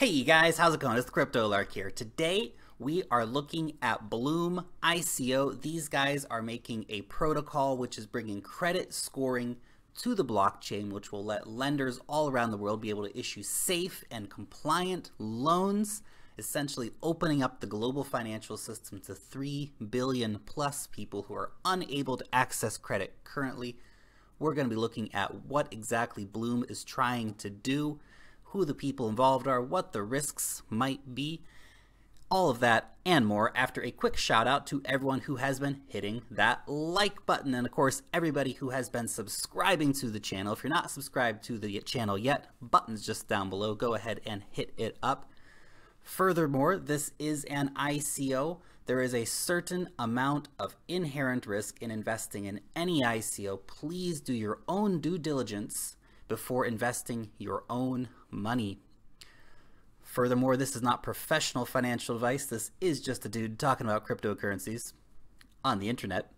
Hey you guys, how's it going? It's the Crypto Lark here. Today we are looking at Bloom ICO. These guys are making a protocol which is bringing credit scoring to the blockchain, which will let lenders all around the world be able to issue safe and compliant loans, essentially opening up the global financial system to 3 billion plus people who are unable to access credit currently. We're going to be looking at what exactly Bloom is trying to do, who the people involved are, what the risks might be, all of that and more after a quick shout out to everyone who has been hitting that like button, and of course everybody who has been subscribing to the channel. If you're not subscribed to the channel yet, button's just down below, go ahead and hit it up. Furthermore, this is an ICO. There is a certain amount of inherent risk in investing in any ICO. Please do your own due diligence before investing your own money. Furthermore, this is not professional financial advice. This is just a dude talking about cryptocurrencies on the internet.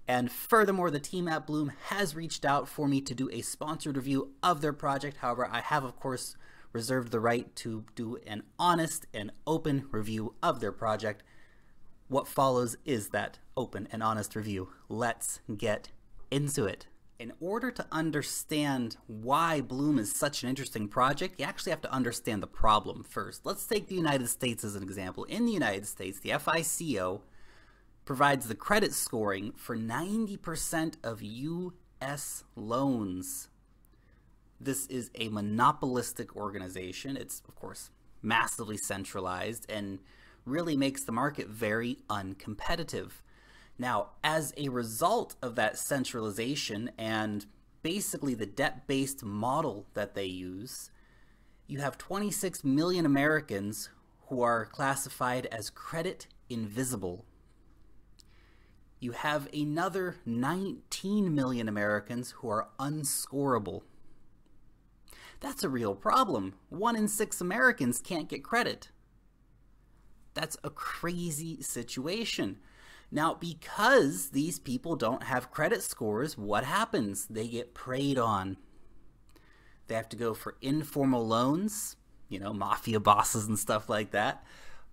And furthermore, the team at Bloom has reached out for me to do a sponsored review of their project. However, I have, of course, reserved the right to do an honest and open review of their project. What follows is that open and honest review. Let's get into it. In order to understand why Bloom is such an interesting project, you actually have to understand the problem first. Let's take the United States as an example. In the United States, the FICO provides the credit scoring for 90% of U.S. loans. This is a monopolistic organization. It's, of course, massively centralized and really makes the market very uncompetitive. Now, as a result of that centralization and basically the debt-based model that they use, you have 26 million Americans who are classified as credit invisible. You have another 19 million Americans who are unscorable. That's a real problem. 1 in 6 Americans can't get credit. That's a crazy situation. Now, because these people don't have credit scores, what happens? They get preyed on. They have to go for informal loans, you know, mafia bosses and stuff like that.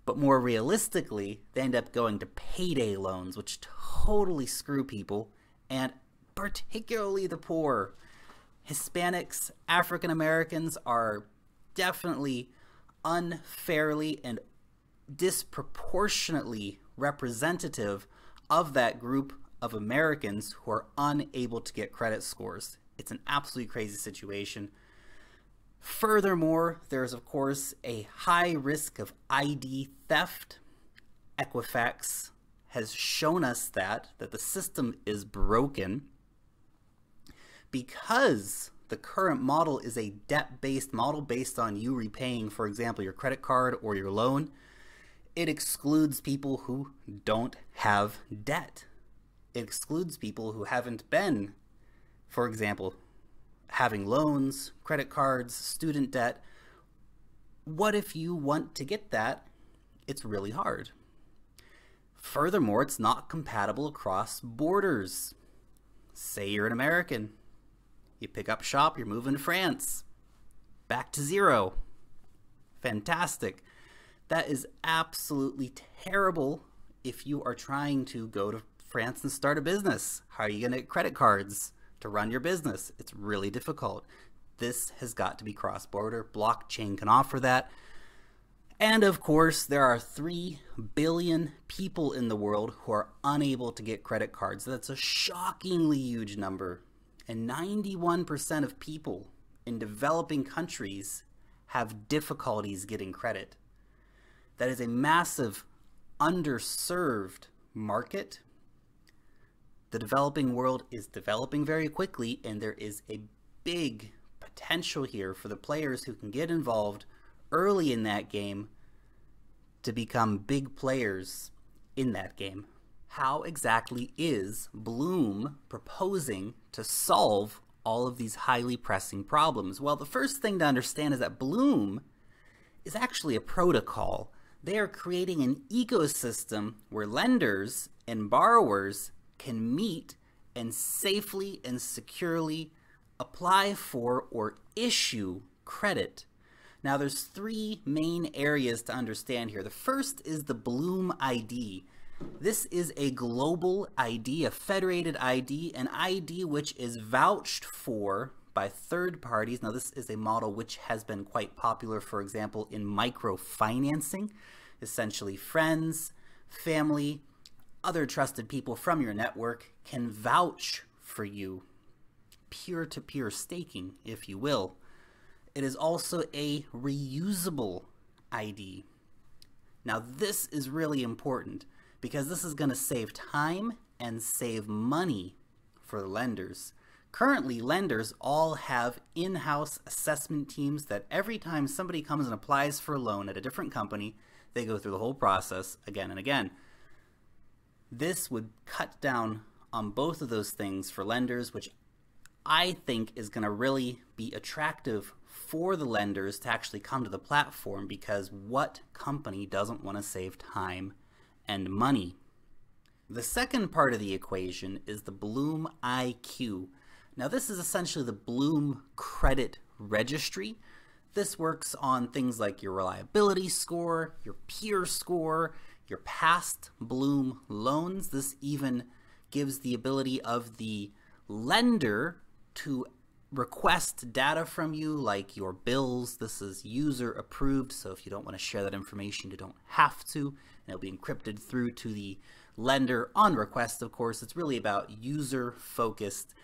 But more realistically, they end up going to payday loans, which totally screw people, and particularly the poor. Hispanics, African Americans are definitely unfairly and disproportionately representative of that group of Americans who are unable to get credit scores. It's an absolutely crazy situation. Furthermore, there's of course a high risk of ID theft. Equifax has shown us that the system is broken because the current model is a debt-based model based on you repaying, for example, your credit card or your loan. It excludes people who don't have debt. It excludes people who haven't been, for example, having loans, credit cards, student debt. What if you want to get that? It's really hard. Furthermore, it's not compatible across borders. Say you're an American. You pick up shop, you're moving to France. Back to zero. Fantastic. That is absolutely terrible if you are trying to go to France and start a business. How are you going to get credit cards to run your business? It's really difficult. This has got to be cross-border. Blockchain can offer that. And of course, there are 3 billion people in the world who are unable to get credit cards. That's a shockingly huge number. And 91% of people in developing countries have difficulties getting credit. That is a massive underserved market. The developing world is developing very quickly, and there is a big potential here for the players who can get involved early in that game to become big players in that game. How exactly is Bloom proposing to solve all of these highly pressing problems? Well, the first thing to understand is that Bloom is actually a protocol. They are creating an ecosystem where lenders and borrowers can meet and safely and securely apply for or issue credit. Now there's three main areas to understand here. The first is the Bloom ID. This is a global ID, a federated ID, an ID which is vouched for by third parties. Now this is a model which has been quite popular, for example, in microfinancing. Essentially friends, family, other trusted people from your network can vouch for you. Peer-to-peer staking, if you will. It is also a reusable ID. Now this is really important because this is going to save time and save money for lenders. Currently, lenders all have in-house assessment teams that every time somebody comes and applies for a loan at a different company, they go through the whole process again and again. This would cut down on both of those things for lenders, which I think is going to really be attractive for the lenders to actually come to the platform, because what company doesn't want to save time and money? The second part of the equation is the Bloom IQ. Now this is essentially the Bloom credit registry. This works on things like your reliability score, your peer score, your past Bloom loans. This even gives the ability of the lender to request data from you, like your bills. This is user approved, so if you don't want to share that information, you don't have to, and it'll be encrypted through to the lender on request. Of course, it's really about user focused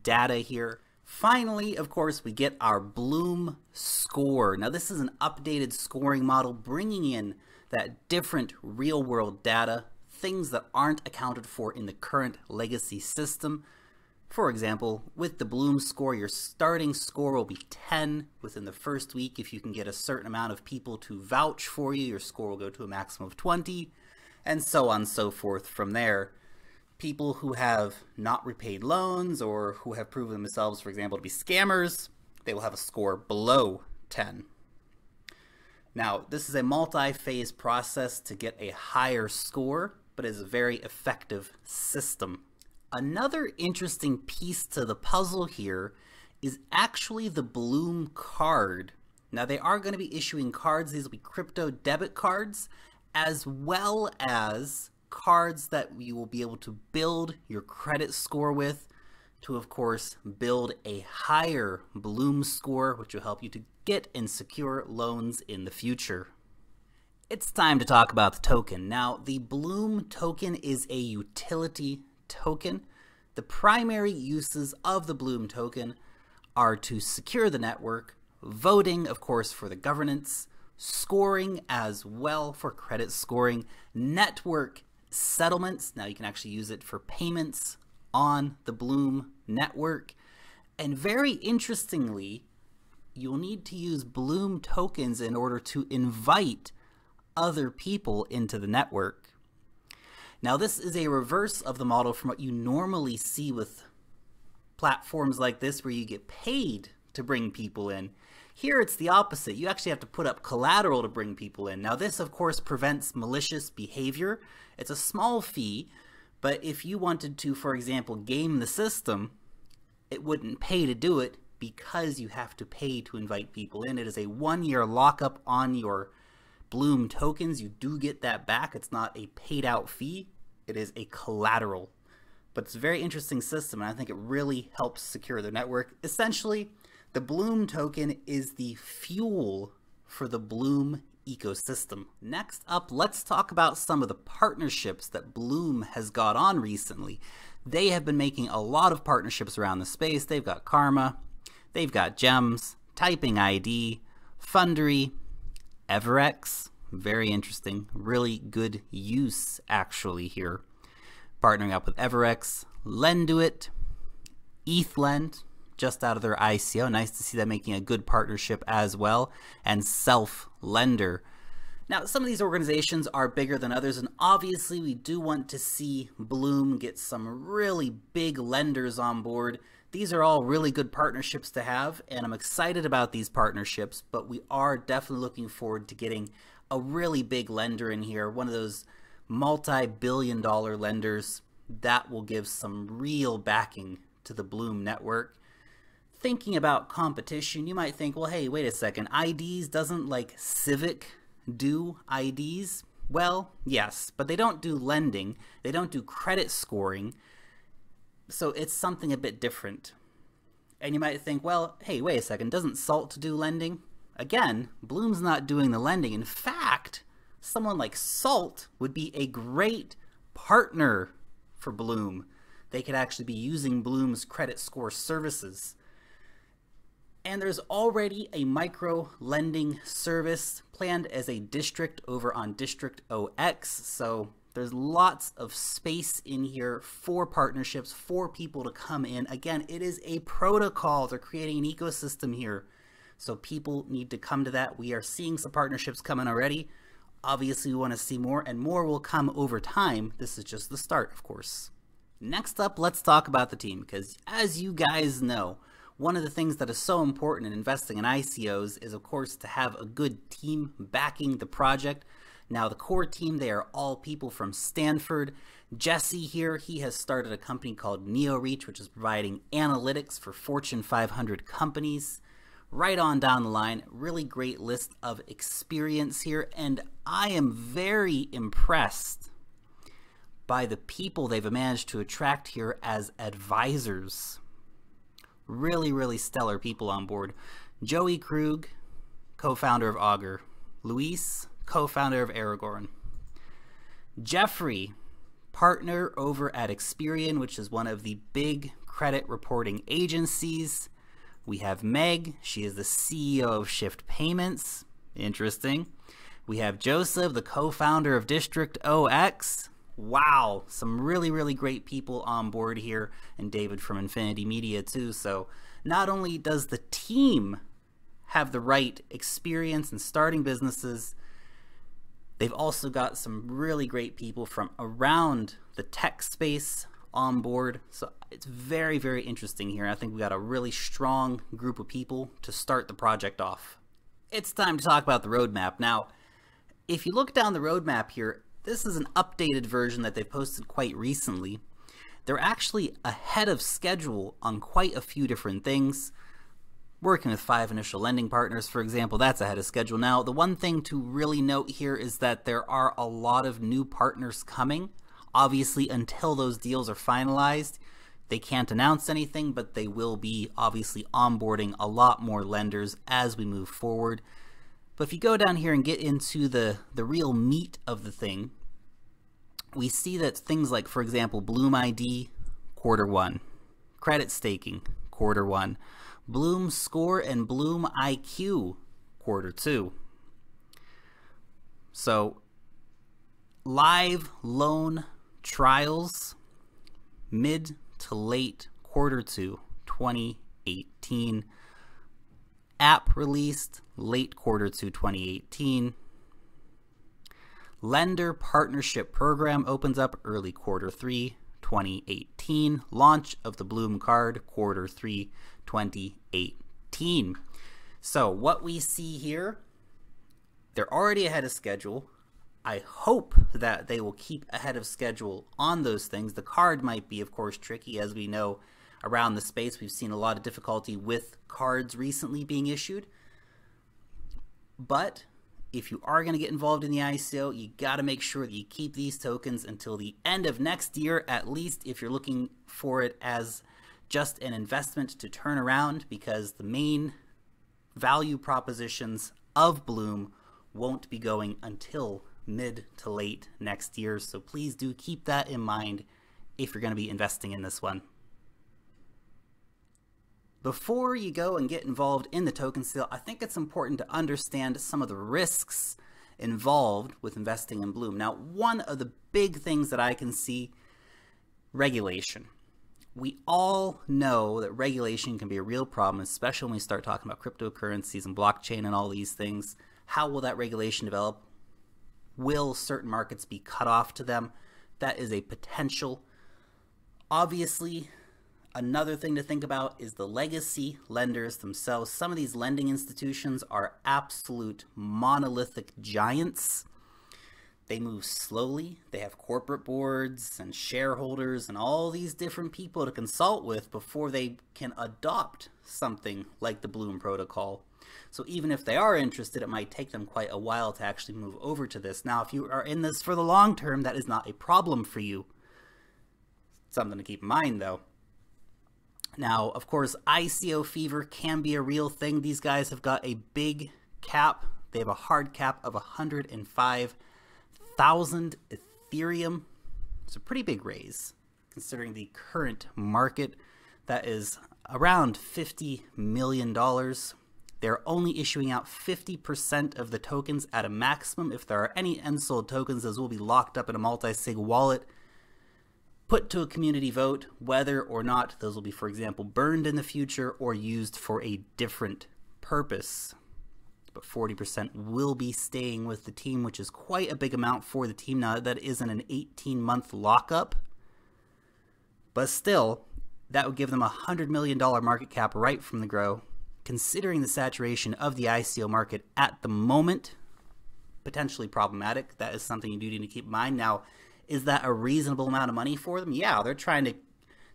data here. Finally, of course, we get our Bloom score. Now this is an updated scoring model bringing in that different real world data, things that aren't accounted for in the current legacy system. For example, with the Bloom score, your starting score will be 10 within the first week. If you can get a certain amount of people to vouch for you, your score will go to a maximum of 20, and so on and so forth from there. People who have not repaid loans or who have proven themselves, for example, to be scammers, they will have a score below 10. Now, this is a multi-phase process to get a higher score, but it is a very effective system. Another interesting piece to the puzzle here is actually the Bloom card. Now they are going to be issuing cards. These will be crypto debit cards, as well as cards that you will be able to build your credit score with to, of course, build a higher Bloom score, which will help you to get and secure loans in the future. It's time to talk about the token. Now, the Bloom token is a utility token. The primary uses of the Bloom token are to secure the network, voting, of course, for the governance, scoring as well for credit scoring, network settlements. Now you can actually use it for payments on the Bloom network. And very interestingly, you'll need to use Bloom tokens in order to invite other people into the network. Now this is a reverse of the model from what you normally see with platforms like this, where you get paid to bring people in. Here it's the opposite. You actually have to put up collateral to bring people in. Now this, of course, prevents malicious behavior. It's a small fee, but if you wanted to, for example, game the system, it wouldn't pay to do it because you have to pay to invite people in. It is a 1-year lockup on your Bloom tokens. You do get that back. It's not a paid out fee. It is a collateral. But it's a very interesting system, and I think it really helps secure the network. Essentially, the Bloom token is the fuel for the Bloom ecosystem. Next up, let's talk about some of the partnerships that Bloom has got on recently. They have been making a lot of partnerships around the space. They've got Karma, they've got Gems, Typing ID, Fundery, PIVX, very interesting, really good use actually here. Partnering up with PIVX, Lenduit, ETHLend, just out of their ICO. Nice to see them making a good partnership as well, and Self-Lender. Now, some of these organizations are bigger than others, and obviously we do want to see Bloom get some really big lenders on board. These are all really good partnerships to have, and I'm excited about these partnerships, but we are definitely looking forward to getting a really big lender in here, one of those multi-billion-dollar lenders that will give some real backing to the Bloom network. thinking about competition, you might think, well, hey, wait a second, IDs, doesn't like Civic do IDs? Well, yes, but they don't do lending, they don't do credit scoring, so it's something a bit different. And you might think, well, hey, wait a second, doesn't Salt do lending? Again, Bloom's not doing the lending. In fact, someone like Salt would be a great partner for Bloom. They could actually be using Bloom's credit score services. And there's already a micro lending service planned as a district over on District OX. So there's lots of space in here for partnerships, for people to come in. Again, it is a protocol. They're creating an ecosystem here. So people need to come to that. We are seeing some partnerships coming already. Obviously, we want to see more, and more will come over time. This is just the start, of course. Next up, let's talk about the team, because as you guys know, one of the things that is so important in investing in ICOs is, of course, to have a good team backing the project. Now, the core team, they are all people from Stanford. Jesse here, he has started a company called NeoReach, which is providing analytics for Fortune 500 companies. Right on down the line, really great list of experience here, and I am very impressed by the people they've managed to attract here as advisors. Really, really stellar people on board. Joey Krug, co-founder of Augur. Luis, co-founder of Aragorn. Jeffrey, partner over at Experian, which is one of the big credit reporting agencies. We have Meg, she is the CEO of Shift Payments. Interesting. We have Joseph, the co-founder of District OX. Wow, some really, really great people on board here, and David from Infinity Media too. So not only does the team have the right experience in starting businesses, they've also got some really great people from around the tech space on board. So it's very, very interesting here. I think we got a really strong group of people to start the project off. It's time to talk about the roadmap. Now, if you look down the roadmap here, this is an updated version that they've posted quite recently. They're actually ahead of schedule on quite a few different things. Working with 5 initial lending partners, for example, that's ahead of schedule. Now, the one thing to really note here is that there are a lot of new partners coming. Obviously, until those deals are finalized, they can't announce anything, but they will be obviously onboarding a lot more lenders as we move forward. But if you go down here and get into the real meat of the thing, we see that things like, for example, Bloom ID, Q1, credit staking, Q1, Bloom Score and Bloom IQ, Q2. So live loan trials, mid to late Q2 2018. App released late Q2 2018. Lender partnership program opens up early Q3 2018. Launch of the Bloom card Q3 2018. So what we see here, they're already ahead of schedule. I hope that they will keep ahead of schedule on those things. The card might be, of course, tricky. As we know, around the space, we've seen a lot of difficulty with cards recently being issued. But if you are going to get involved in the ICO, you got to make sure that you keep these tokens until the end of next year, at least if you're looking for it as just an investment to turn around, because the main value propositions of Bloom won't be going until mid to late next year. So please do keep that in mind if you're going to be investing in this one. Before you go and get involved in the token sale, I think it's important to understand some of the risks involved with investing in Bloom. Now, one of the big things that I can see, regulation. We all know that regulation can be a real problem, especially when we start talking about cryptocurrencies and blockchain and all these things. How will that regulation develop? Will certain markets be cut off to them? That is a potential. Obviously, another thing to think about is the legacy lenders themselves. Some of these lending institutions are absolute monolithic giants. They move slowly. They have corporate boards and shareholders and all these different people to consult with before they can adopt something like the Bloom protocol. So even if they are interested, it might take them quite a while to actually move over to this. Now, if you are in this for the long term, that is not a problem for you. Something to keep in mind, though. Now, of course, ICO fever can be a real thing. These guys have got a big cap. They have a hard cap of 105,000 Ethereum. It's a pretty big raise, considering the current market. That is around $50 million. They're only issuing out 50% of the tokens at a maximum. If there are any unsold tokens, those will be locked up in a multi-sig wallet, put to a community vote, whether or not those will be, for example, burned in the future or used for a different purpose. But 40% will be staying with the team, which is quite a big amount for the team. Now, that isn't an 18-month lockup, but still, that would give them a $100 million market cap right from the grow. Considering the saturation of the ICO market at the moment, potentially problematic. That is something you do need to keep in mind. Now, is that a reasonable amount of money for them? Yeah, they're trying to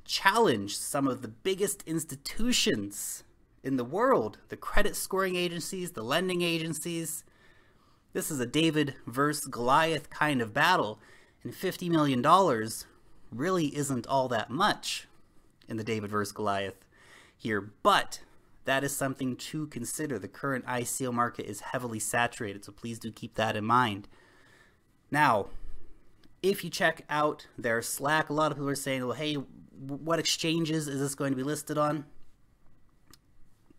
challenge some of the biggest institutions in the world, the credit scoring agencies, the lending agencies. This is a David versus Goliath kind of battle, and $50 million really isn't all that much in the David versus Goliath here, but that is something to consider. The current ICO market is heavily saturated, so please do keep that in mind. Now, if you check out their Slack, a lot of people are saying, well, hey, what exchanges is this going to be listed on?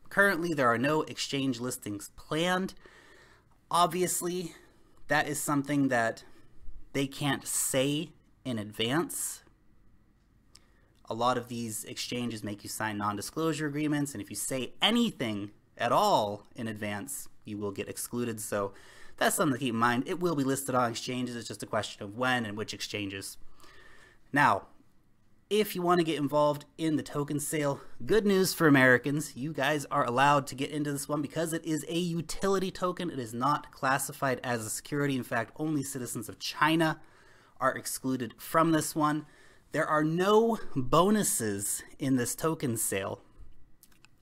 Currently, there are no exchange listings planned. Obviously, that is something that they can't say in advance. A lot of these exchanges make you sign non-disclosure agreements, and if you say anything at all in advance, you will get excluded. So that's something to keep in mind. It will be listed on exchanges. It's just a question of when and which exchanges. Now, if you want to get involved in the token sale, good news for Americans. You guys are allowed to get into this one because it is a utility token. It is not classified as a security. In fact, only citizens of China are excluded from this one. There are no bonuses in this token sale.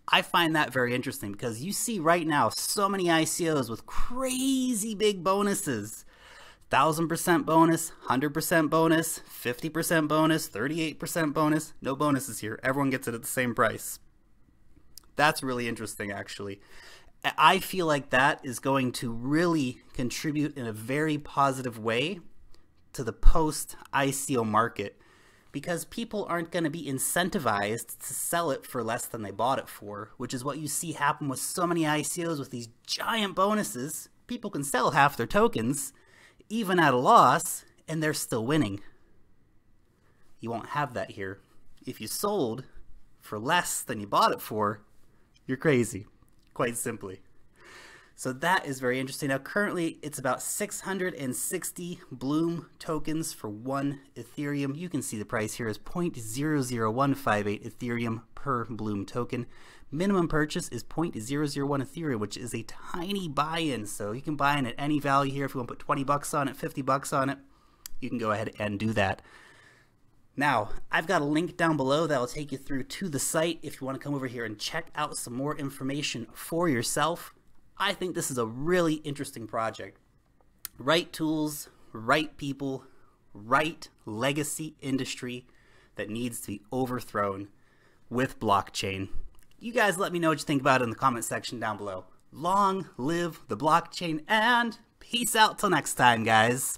I find that very interesting because you see right now so many ICOs with crazy big bonuses. 1,000% bonus, 100% bonus, 50% bonus, 38% bonus. No bonuses here. Everyone gets it at the same price. That's really interesting, actually. I feel like that is going to really contribute in a very positive way to the post-ICO market, because people aren't going to be incentivized to sell it for less than they bought it for, which is what you see happen with so many ICOs with these giant bonuses. People can sell half their tokens, even at a loss, and they're still winning. You won't have that here. If you sold for less than you bought it for, you're crazy, quite simply. So that is very interesting. Now, currently, it's about 660 Bloom tokens for 1 Ethereum. You can see the price here is 0.00158 Ethereum per Bloom token. Minimum purchase is 0.001 Ethereum, which is a tiny buy-in. So you can buy in at any value here. If you want to put 20 bucks on it, 50 bucks on it, you can go ahead and do that. Now, I've got a link down below that will take you through to the site if you want to come over here and check out some more information for yourself. I think this is a really interesting project. Right tools, right people, right legacy industry that needs to be overthrown with blockchain. You guys let me know what you think about it in the comment section down below. Long live the blockchain, and peace out till next time, guys.